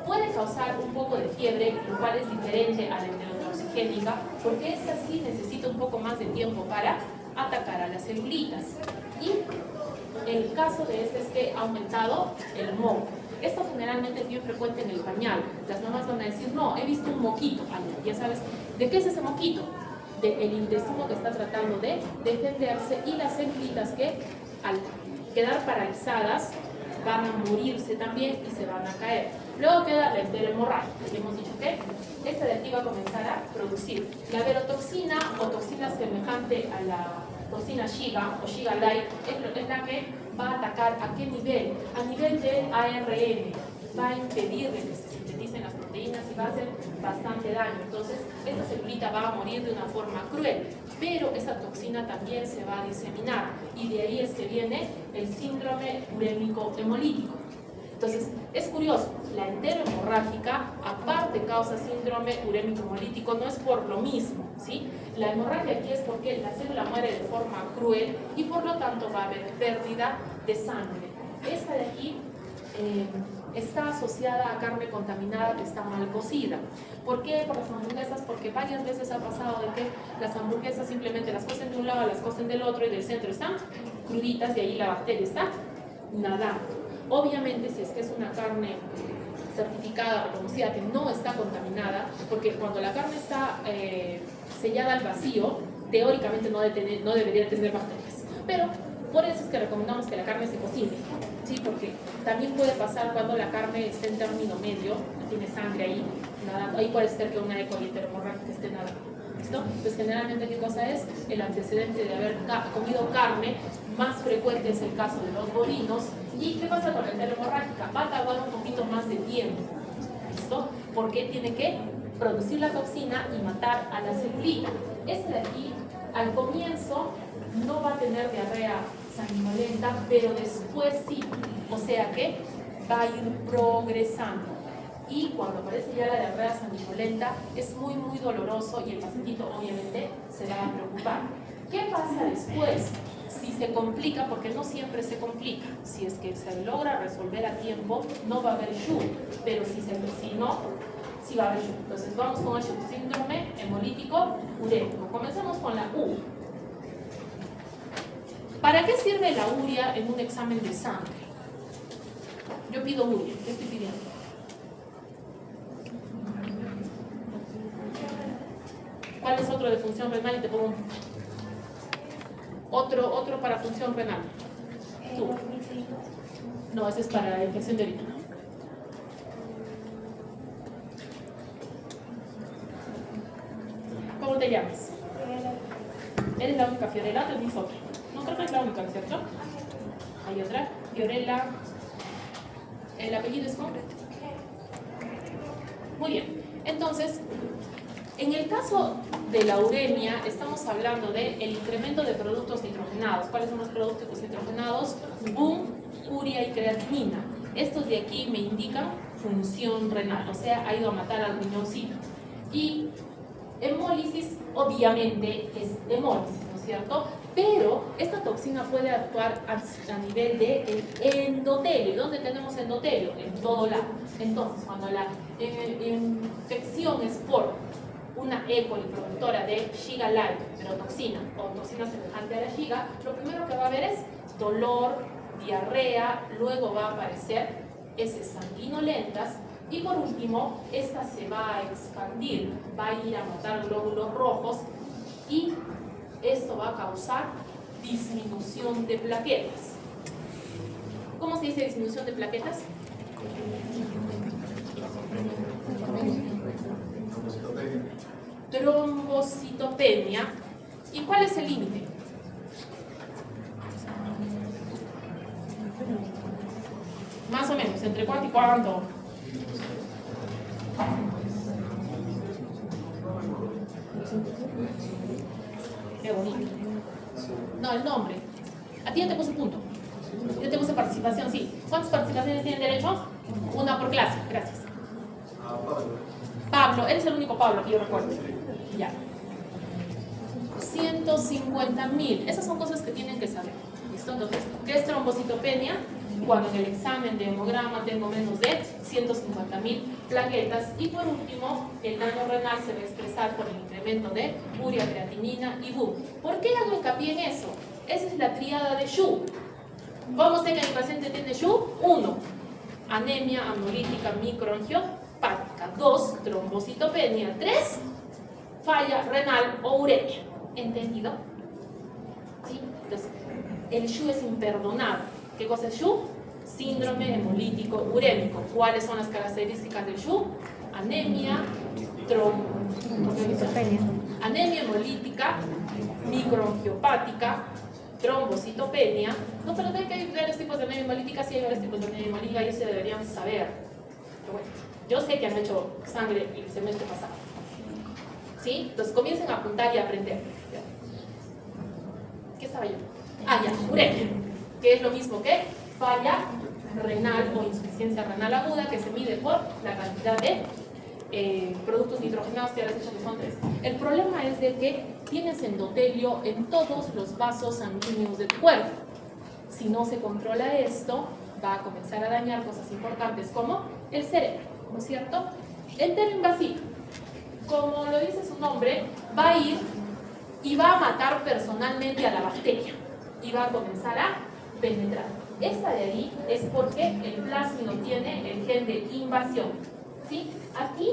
Speaker 1: puede causar un poco de fiebre, lo cual es diferente a la enterotoxigénica, porque esta sí necesita un poco más de tiempo para atacar a las celulitas. Y el caso de este es que ha aumentado el moco. Esto generalmente es bien frecuente en el pañal. Las mamás van a decir, no, he visto un moquito. Ya sabes, ¿de qué es ese moquito? Del intestino que está tratando de defenderse y las celulitas que al quedar paralizadas van a morirse también y se van a caer. Luego queda la enterohemorragia. Hemos dicho que esta de aquí va a comenzar a producir la verotoxina o toxina semejante a la toxina Shiga o Shiga Light, es la que va a atacar a qué nivel, a nivel de ARN, va a impedir que se sinteticen las proteínas y va a hacer bastante daño. Entonces, esta celulita va a morir de una forma cruel, pero esa toxina también se va a diseminar y de ahí es que viene el síndrome urémico hemolítico. Entonces, es curioso, la enterohemorrágica aparte causa síndrome urémico hemolítico, no es por lo mismo, ¿sí? La hemorragia aquí es porque la célula muere de forma cruel y por lo tanto va a haber pérdida de sangre. Esta de aquí está asociada a carne contaminada que está mal cocida. ¿Por qué? Por las hamburguesas, porque varias veces ha pasado de que las hamburguesas simplemente las cocen de un lado, las cocen del otro y del centro están cruditas y ahí la bacteria está nadando. Obviamente, si es que es una carne certificada, reconocida, que no está contaminada, porque cuando la carne está sellada al vacío, teóricamente no debería tener bacterias. Pero por eso es que recomendamos que la carne se cocine, ¿sí? Porque también puede pasar cuando la carne está en término medio, no tiene sangre ahí, nada, ahí puede ser que una E. coli enteromorrágica esté nadando. ¿Listo? Pues generalmente, ¿qué cosa es? El antecedente de haber comido carne, más frecuente es el caso de los bovinos. ¿Y qué pasa con la enteromorrágica? Va a tardar un poquito más de tiempo. ¿Listo? Porque tiene que producir la toxina y matar a la célula. Este de aquí, al comienzo, no va a tener diarrea sanguinolenta, pero después sí. O sea que va a ir progresando. Y cuando aparece ya la diarrea sanguinolenta, es muy, muy doloroso y el pacientito obviamente se va a preocupar. ¿Qué pasa después? Si se complica, porque no siempre se complica, si es que se logra resolver a tiempo, no va a haber SHU, pero si no, sí va a haber SHU. Entonces vamos con el SHU, síndrome hemolítico urémico. Comencemos con la U. ¿Para qué sirve la urea en un examen de sangre? Yo pido urea, ¿qué estoy pidiendo? ¿Cuál es otro de función renal? Y te pongo otro para función renal. Tú. No, ese es para infección de orina. ¿Cómo te llamas? Eres la única. Fiorella, tenés otra. No creo que es la única, ¿cierto? Hay otra. Fiorella. ¿El apellido es cómo? Muy bien. Entonces, en el caso de la uremia, estamos hablando del incremento de productos nitrogenados. ¿Cuáles son los productos nitrogenados? BUN, urea y creatinina. Estos de aquí me indican función renal, o sea, ha ido a matar al riñoncito. Y hemólisis, obviamente, es hemólisis, ¿no es cierto? Pero esta toxina puede actuar a nivel del endotelio. ¿Dónde tenemos endotelio? En todo lado. Entonces, cuando la infección es por una E. coli productora de Shiga-like, neurotoxina o toxina semejante a la Shiga, lo primero que va a haber es dolor, diarrea, luego va a aparecer heces sanguinolentas y por último, esta se va a expandir, va a ir a matar glóbulos rojos y esto va a causar disminución de plaquetas. ¿Cómo se dice disminución de plaquetas? Trombocitopenia. ¿Y cuál es el límite? Más o menos, ¿entre cuánto y cuánto? Qué bonito. No, el nombre. A ti ya te puse punto. Yo te puse participación, sí. ¿Cuántas participaciones tienen derecho? Una por clase, gracias. Pablo, eres el único Pablo que yo recuerdo. Ya. 150.000. Esas son cosas que tienen que saber. ¿Listo? Entonces, ¿qué es trombocitopenia? Cuando en el examen de hemograma tengo menos de 150.000 plaquetas. Y por último, el daño renal se va a expresar por el incremento de urea, creatinina y BUN. ¿Por qué hago hincapié en eso? Esa es la tríada de SHU. ¿Cómo sé que el paciente tiene SHU? 1. Anemia hemolítica microangiopática. 2. Trombocitopenia. 3. Falla renal o uremia. ¿Entendido? ¿Sí? Entonces, el SHU es imperdonable. ¿Qué cosa es SHU? Síndrome hemolítico urémico. ¿Cuáles son las características del SHU? Anemia, anemia hemolítica microangiopática, trombocitopenia. No, pero hay que hay varios tipos de anemia hemolítica, sí hay varios tipos de anemia hemolítica y eso se deberían saber. Pero bueno, yo sé que han hecho sangre el semestre pasado. ¿Sí? Entonces comiencen a apuntar y a aprender. ¿Qué estaba yo? Ah, ya, uremia, que es lo mismo que falla renal o insuficiencia renal aguda, que se mide por la cantidad de productos nitrogenados que ya les he dicho que son 3. El problema es de que tienes endotelio en todos los vasos sanguíneos de tu cuerpo. Si no se controla esto, va a comenzar a dañar cosas importantes como el cerebro, ¿no es cierto? Enteroinvasivo, como lo dice su nombre, va a ir y va a matar personalmente a la bacteria y va a comenzar a penetrar. Esta de ahí es porque el plásmido tiene el gen de invasión, ¿sí? Aquí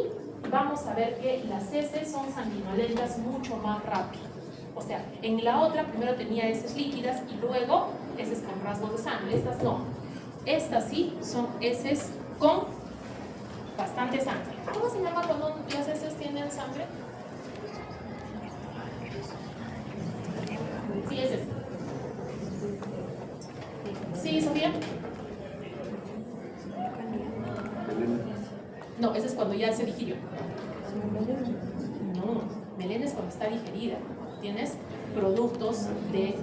Speaker 1: vamos a ver que las heces son sanguinolentas mucho más rápido. O sea, en la otra primero tenía heces líquidas y luego heces con rasgos de sangre. Estas no. Estas sí son heces con bastante sangre. ¿Cómo se llama cuando las heces tienen sangre? Sí, es eso. Sí, Sofía. No, ese es cuando ya se digirió. No, melena es cuando está digerida. Tienes productos de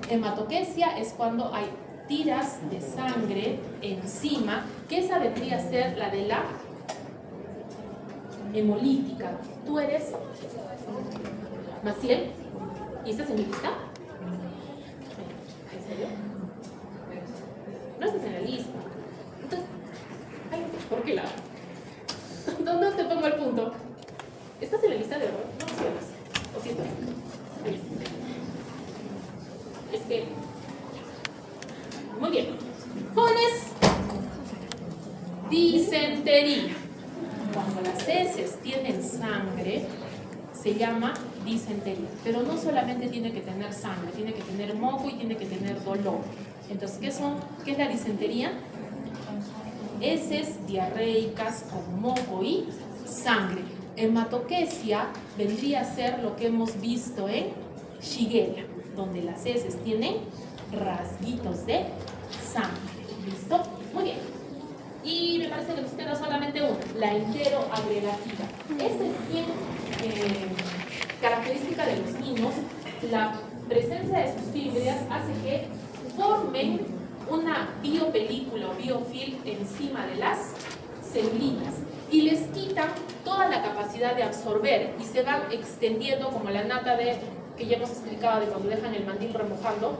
Speaker 1: hematoquesia, es cuando hay tiras de sangre encima, que esa vendría a ser la de la hemolítica. Tú eres Maciel y estás en mi lista. ¿En serio? No estás en la lista. Entonces, ay, ¿por qué lado? ¿Dónde te pongo el punto? ¿Estás en la lista de verdad? No sé. ¿O sí estás? Es que... Muy bien. Jóvenes, disentería. Cuando las heces tienen sangre, se llama disentería. Pero no solamente tiene que tener sangre, tiene que tener moco y tiene que tener dolor. Entonces, ¿qué es la disentería? Heces diarreicas con moco y sangre. Hematoquesia vendría a ser lo que hemos visto en Shigella, donde las heces tienen rasguitos de sangre. ¿Listo? Muy bien. Y me parece que nos queda solamente una, la enteroagregativa. Esta es bien característica de los niños. La presencia de sus fibras hace que formen una biopelícula o biofilm encima de las celulitas y les quitan toda la capacidad de absorber y se van extendiendo como la nata que ya hemos explicado de cuando dejan el mandil remojando,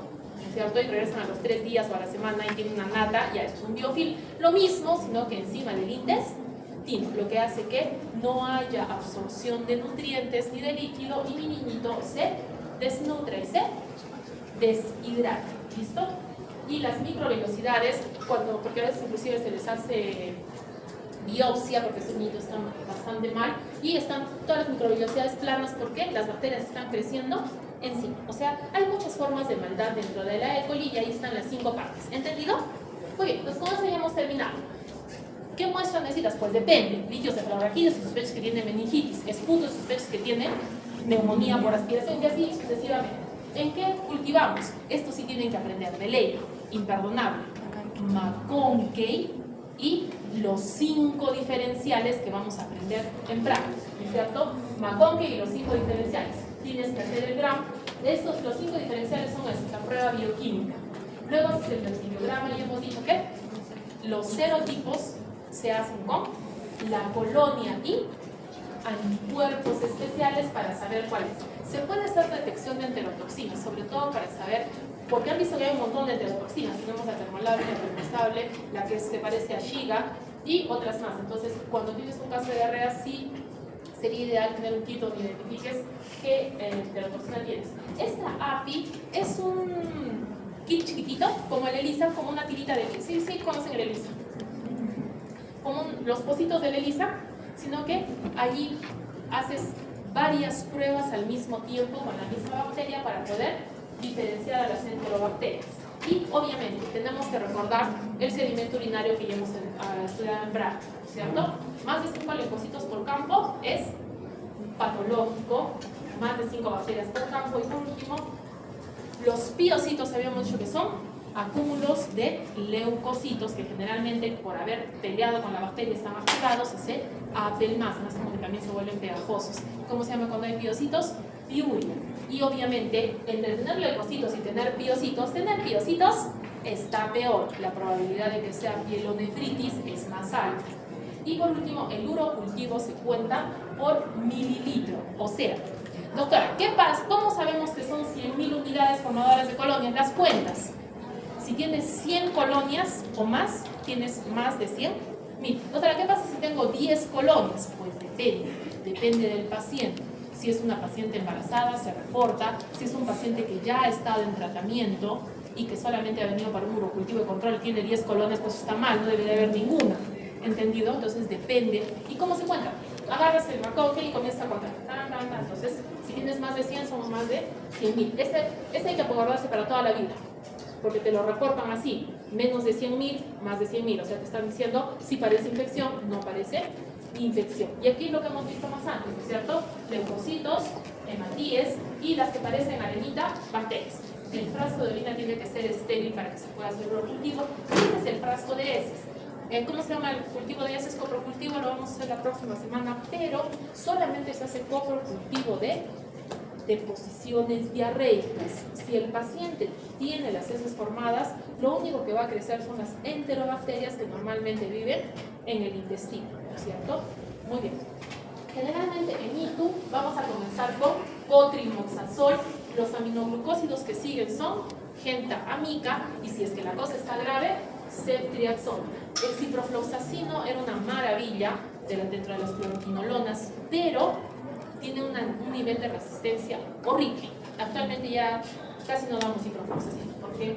Speaker 1: ¿cierto? Y regresan a los 3 días o a la semana y tienen una nata, ya es un biofilm. Lo mismo, sino que encima del intestino, lo que hace que no haya absorción de nutrientes ni de líquido y mi niñito se desnutra y se deshidrata. ¿Listo? Y las microvellosidades, porque a veces inclusive se les hace biopsia porque estos niños están bastante mal y están todas las microvellosidades planas porque las bacterias están creciendo encima. O sea, hay muchas formas de maldad dentro de la E. coli y ahí están las 5 partes. ¿Entendido? Muy bien, entonces con eso ya hemos terminado. ¿Qué muestra necesitas? Pues depende. Litios de cefalorraquídeos si sospechas que tiene meningitis, esputos si sospechas que tiene neumonía por aspiración y así sucesivamente. ¿En qué cultivamos? Esto sí tienen que aprender de ley, imperdonable. McConkey y los 5 diferenciales que vamos a aprender en práctica, ¿cierto? McConkey y los 5 diferenciales. Tienes que hacer el gramo. Los 5 diferenciales son estos, la prueba bioquímica. Luego haces el vertibiograma y hemos dicho que los serotipos se hacen con la colonia y anticuerpos especiales para saber cuáles. Se puede hacer detección de enterotoxinas, sobre todo para saber, porque han visto que hay un montón de enterotoxinas. Tenemos la termolable, la termostable, la que se parece a Shiga y otras más. Entonces, cuando tienes un caso de diarrea, sí sería ideal tener un kit donde identifiques qué enterotoxina tienes. Esta API es un kit chiquitito, como el ELISA, como una tirita de... Sí, conocen el ELISA. Como los pocitos del ELISA, sino que allí haces varias pruebas al mismo tiempo con la misma bacteria para poder diferenciar a las enterobacterias. Y obviamente tenemos que recordar el sedimento urinario que ya hemos estudiado en práctica, ¿cierto? Más de 5 leucocitos por campo es patológico, más de 5 bacterias por campo. Y por último, los piocitos habíamos dicho que son acúmulos de leucocitos que generalmente por haber peleado con la bacteria están activados y se apelmazan, es como que también se vuelven pegajosos. ¿Cómo se llama cuando hay piocitos? Piuria. Y obviamente entre tener leucocitos y tener piocitos está peor. La probabilidad de que sea pielonefritis es más alta. Y por último, el urocultivo se cuenta por mililitro. O sea, doctora, ¿qué pasa? ¿Cómo sabemos que son 100.000 unidades formadoras de colonias? Las cuentas. Si tienes 100 colonias o más, tienes más de 100.000. Doctora, ¿qué pasa si tengo 10 colonias? Pues depende del paciente. Si es una paciente embarazada, se reporta. Si es un paciente que ya ha estado en tratamiento y que solamente ha venido para un urocultivo de control, tiene 10 colones, pues está mal, no debería haber ninguna. ¿Entendido? Entonces depende. ¿Y cómo se cuenta? Agarras el marcoque y comienzas a contar. Entonces, si tienes más de 100, son más de 100.000. Ese hay que guardarse para toda la vida, porque te lo reportan así. Menos de 100.000, más de 100.000. O sea, te están diciendo si parece infección, no parece infección. Y aquí lo que hemos visto más antes, ¿no es cierto? Leucocitos, hematíes y las que parecen arenita, bacterias. El frasco de orina tiene que ser estéril para que se pueda hacer urocultivo. Este es el frasco de heces. ¿Cómo se llama el cultivo de heces? Coprocultivo, lo vamos a hacer la próxima semana, pero solamente se hace coprocultivo de deposiciones diarreicas. Si el paciente tiene las heces formadas, lo único que va a crecer son las enterobacterias que normalmente viven en el intestino, ¿no es cierto? Muy bien. Generalmente en ITU vamos a comenzar con cotrimoxazol. Los aminoglucósidos que siguen son genta-amica y si es que la cosa está grave, ceftriaxona. El ciprofloxacino era una maravilla dentro de las fluoroquinolonas, pero tiene un nivel de resistencia horrible. Actualmente ya casi no damos ciprofloxacino porque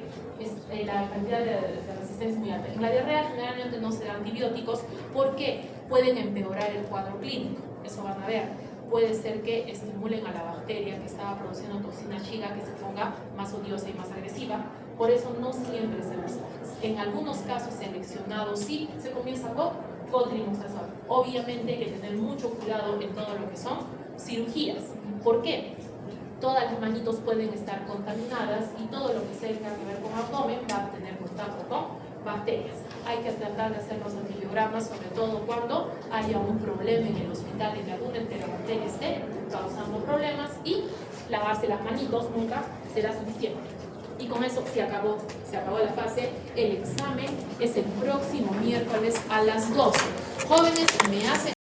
Speaker 1: la cantidad de resistencia es muy alta. En la diarrea generalmente no se dan antibióticos porque pueden empeorar el cuadro clínico. Eso van a ver. Puede ser que estimulen a la bacteria que estaba produciendo toxina Shiga que se ponga más odiosa y más agresiva. Por eso no siempre se usa. En algunos casos seleccionados sí se comienza con cotrimoxazol. Obviamente hay que tener mucho cuidado en todo lo que son cirugías. ¿Por qué? Todas las manitos pueden estar contaminadas y todo lo que tenga que ver con abdomen va a tener contacto con bacterias. Hay que tratar de hacer los antibiogramas, sobre todo cuando haya un problema en el hospital en que alguna enterobacteria esté causando problemas, y lavarse las manitos nunca será suficiente. Y con eso se acabó la fase. El examen es el próximo miércoles a las 12. Jóvenes, me hacen